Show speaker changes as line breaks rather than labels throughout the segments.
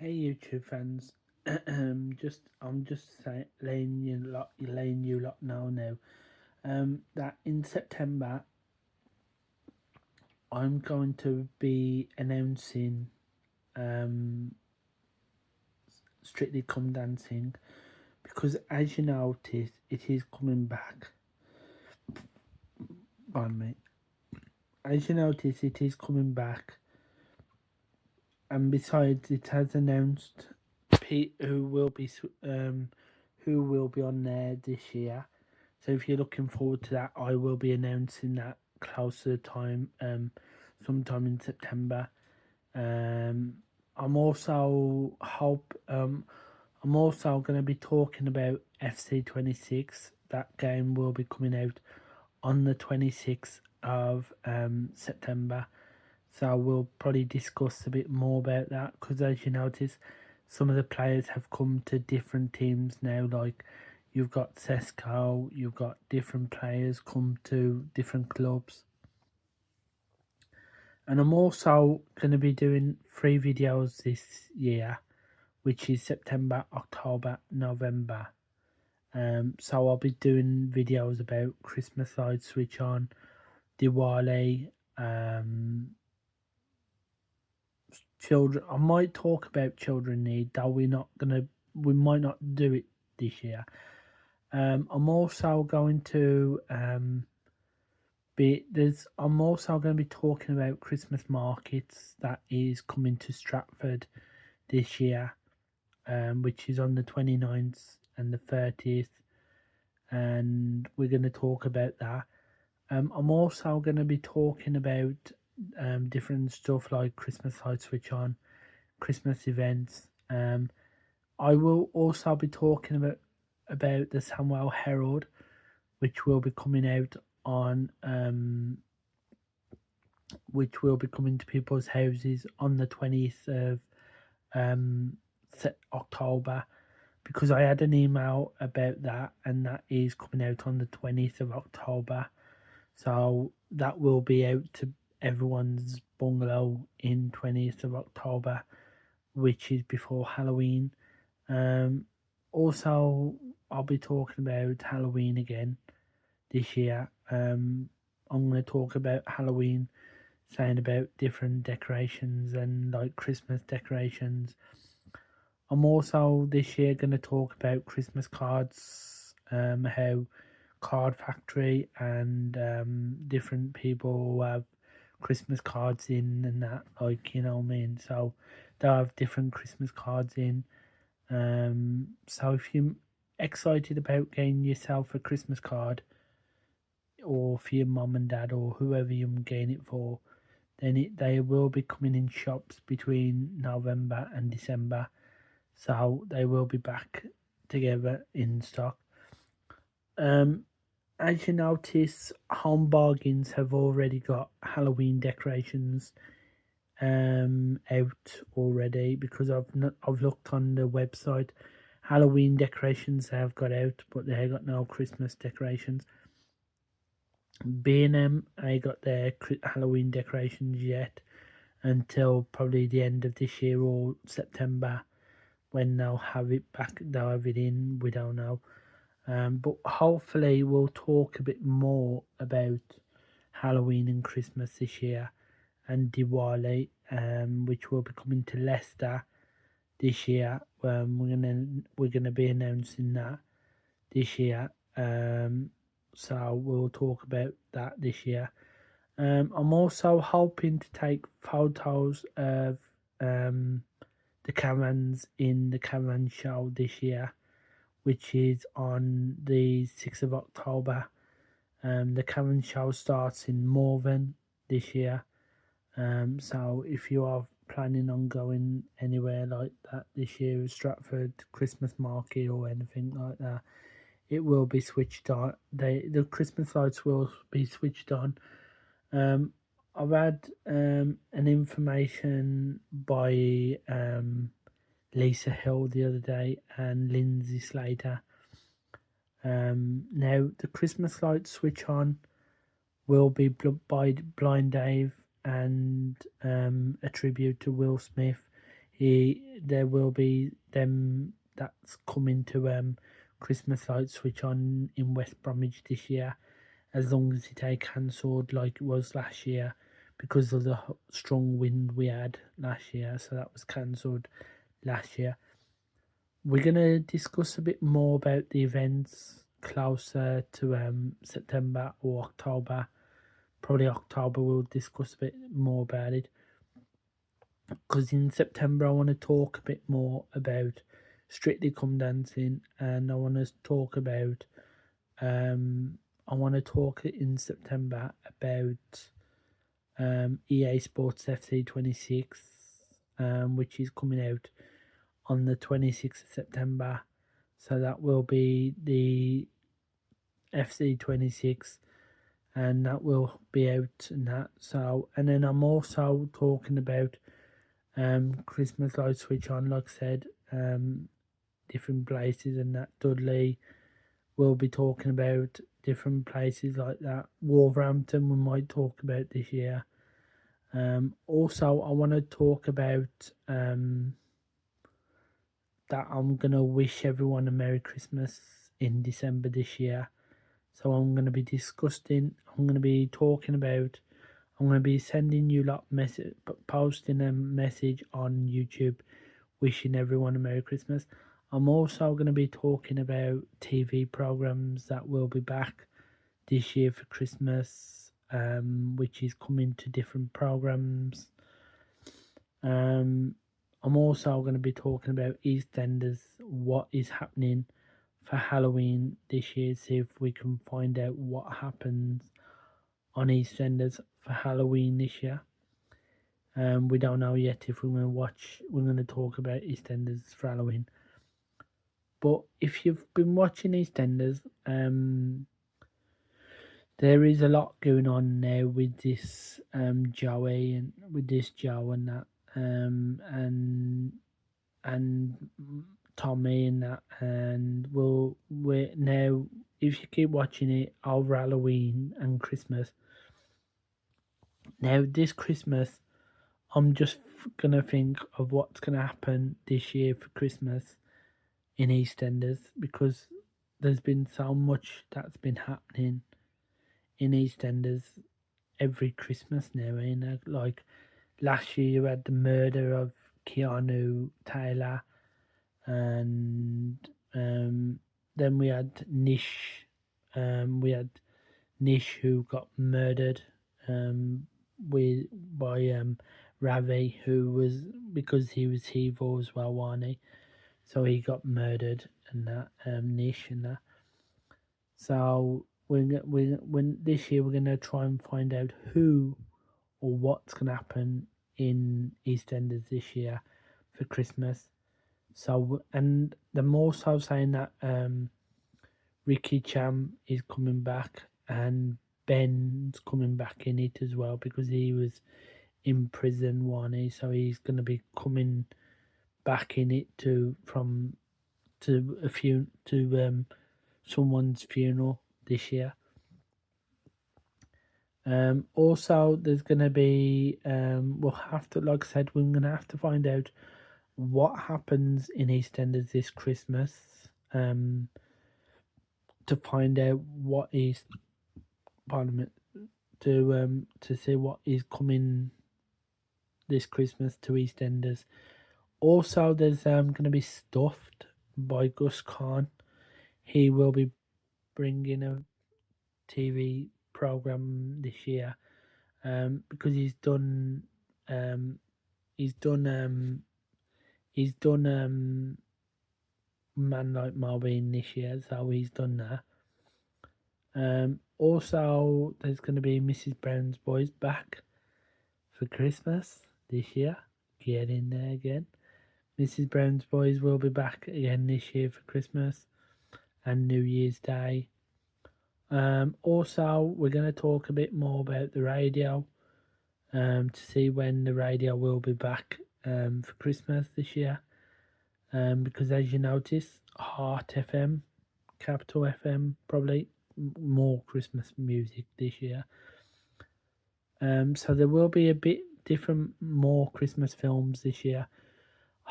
Hey YouTube fans, I'm just laying you lot know now. That in September I'm going to be announcing um Strictly Come Dancing because as you notice it is coming back. Pardon me. As you notice it is coming back, and besides it has announced who will be on there this year. So if you're looking forward to that, I will be announcing that closer time, sometime in September. Um, I'm also I'm also going to be talking about FC26. That game will be coming out on the 26th of September. So we'll probably discuss a bit more about that because, as you notice, some of the players have come to different teams now. Like you've got Sesko, you've got different players come to different clubs. And I'm also going to be doing 3 videos this year, which is September, October, November. So I'll be doing videos about Christmas lights switch on, Diwali, children. I might talk about children need, though we might not do it this year. I'm also going to I'm also going to be talking about Christmas markets that is coming to Stratford this year, which is on the 29th and the 30th, and we're going to talk about that. I'm also going to be talking about different stuff like Christmas light switch on, Christmas events. I will also be talking about the Samuel Herald, which will be coming out on which will be coming to people's houses on the 20th of um, October, because I had an email about that, and that is coming out on the 20th of October. So that will be out to everyone's bungalow in 20th of October, which is before Halloween. Um, Also, I'll be talking about Halloween again this year. I'm going to talk about Halloween, saying about different decorations and like Christmas decorations. I'm also this year going to talk about Christmas cards, how Card Factory and different people have Christmas cards in and that, like, you know what I mean? So they'll have different Christmas cards in. So if you're excited about getting yourself a Christmas card, or for your mum and dad or whoever you're getting it for, then they will be coming in shops between November and December. So they will be back together in stock. Um, as you notice, Home Bargains have already got Halloween decorations out already, because I've looked on the website. Halloween decorations they have got out, but they have got no Christmas decorations. B&M ain't got their Halloween decorations yet until probably the end of this year or September, when they'll have it back. They'll have it in. We don't know. But hopefully we'll talk a bit more about Halloween and Christmas this year, and Diwali, which will be coming to Leicester this year. We're gonna be announcing that this year. So we'll talk about that this year. I'm also hoping to take photos of the caravans in the caravan show this year, which is on the 6th of October. The caravan show starts in Morven this year. So if you are planning on going anywhere like that this year, Stratford Christmas market or anything like that, it will be switched on. The Christmas lights will be switched on. I've had an information by Lisa Hill the other day and Lindsay Slater. Now the Christmas lights switch on will be by Blind Dave, and a tribute to Will Smith. there will be them that's coming to Christmas lights switch on in West Bromwich this year, as long as it ain't cancelled like it was last year because of the strong wind we had last year. So that was cancelled last year. We're gonna discuss a bit more about the events closer to September or October. Probably October we'll discuss a bit more about it, because in September I want to talk a bit more about Strictly Come Dancing, and I want to talk about I want to talk in September about EA Sports FC 26, which is coming out on the 26th of September. So that will be the FC 26, and that will be out and that. So, and then I'm also talking about Christmas lights switch on, like I said, different places, and that Dudley will be talking about different places like that. Wolverhampton we might talk about this year. Also, I want to talk about that I'm gonna wish everyone a Merry Christmas in December this year. So I'm gonna be discussing. I'm gonna be talking about. I'm gonna be sending you posting a message on YouTube, wishing everyone a Merry Christmas. I'm also gonna be talking about TV programs that will be back this year for Christmas, which is coming to different programs. I'm also going to be talking about EastEnders, what is happening for Halloween this year, see if we can find out what happens on EastEnders for Halloween this year. We don't know yet if we're going to talk about EastEnders for Halloween. But if you've been watching EastEnders, there is a lot going on now with this Joey and with this Joe and that, and Tommy and that, and we're now, if you keep watching it over Halloween and Christmas, now this Christmas I'm just gonna think of what's gonna happen this year for Christmas in EastEnders, because there's been so much that's been happening in EastEnders every Christmas now, like last year you had the murder of Keanu Taylor, and then we had Nish. We had Nish who got murdered by Ravi, who was, because he was evil as well, wasn't he? So he got murdered, and that Nish and that. So when this year we're gonna try and find out who or what's gonna happen in EastEnders this year for Christmas. So, and they're also saying that Ricky Cham is coming back and Ben's coming back in it as well, because he was in prison, wasn't he? So he's going to be coming back in it to someone's funeral this year. Also, there's going to be we'll have to, like I said, we're going to have to find out what happens in EastEnders this Christmas, to find out what is Parliament, to see what is coming this Christmas to EastEnders. Also, there's going to be Stuffed by Gus Kahn. He will be bringing a TV program this year, because he's done Man Like Marvin this year, so he's done that. Also, there's going to be Mrs. Brown's Boys back for Christmas this year. Get in there again. Mrs. Brown's Boys will be back again this year for Christmas and New Year's Day. Also, we're going to talk a bit more about the radio, to see when the radio will be back for Christmas this year. Because as you notice, Heart FM, Capital FM, probably more Christmas music this year. So there will be a bit different, more Christmas films this year.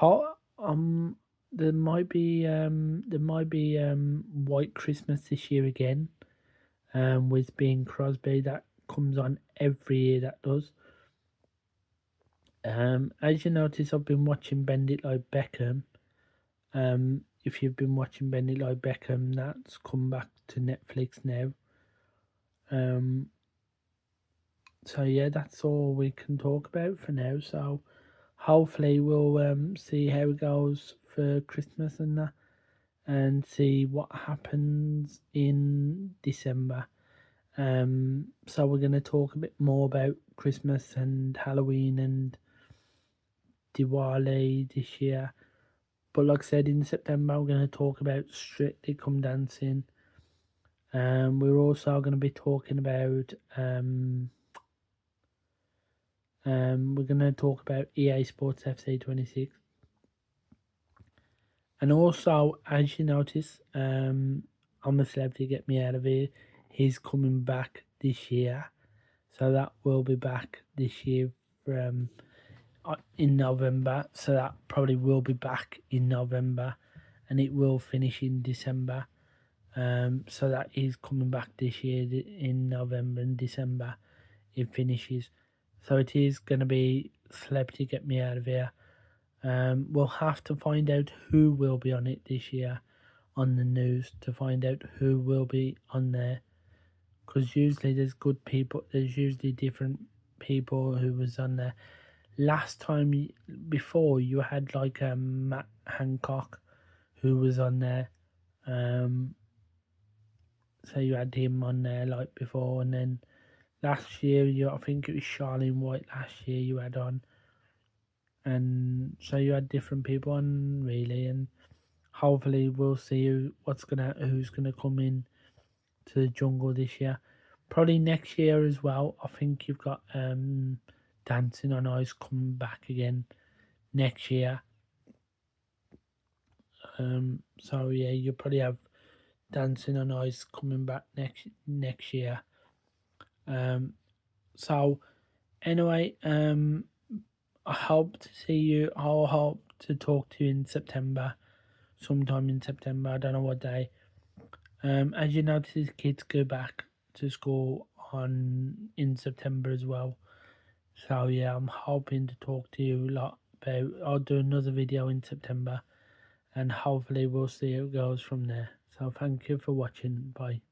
How there might be White Christmas this year again. With Bing Crosby, that comes on every year. That does. As you notice, I've been watching Bend It Like Beckham. If you've been watching Bend It Like Beckham, that's come back to Netflix now. So yeah, that's all we can talk about for now. So hopefully we'll see how it goes for Christmas and that, and see what happens in December. So we're gonna talk a bit more about Christmas and Halloween and Diwali this year. But like I said, in September we're gonna talk about Strictly Come Dancing. We're also gonna be talking about we're going to talk about EA Sports FC 26. And also, as you notice, I'm a Celebrity Get Me Out of Here. He's coming back this year. So that will be back this year from in November. So that probably will be back in November. And it will finish in December. So that is coming back this year in November and December. It finishes. So it is going to be Celebrity Get Me Out of Here. We'll have to find out who will be on it this year on the news to find out who will be on there. Because usually there's good people, there's usually different people who was on there. Last time before you had like Matt Hancock who was on there. So you had him on there like before, and then last year I think it was Charlene White last year you had on. And so you had different people on really, and hopefully we'll see who's gonna come in to the jungle this year. Probably next year as well. I think you've got Dancing on Ice coming back again next year. So yeah, you'll probably have Dancing on Ice coming back next year. So anyway, I hope to see you. I hope to talk to you in September, sometime in September. I don't know what day. As you notice, kids go back to school in September as well. So yeah, I'm hoping to talk to you a lot about. I'll do another video in September, and hopefully we'll see how it goes from there. So thank you for watching. Bye.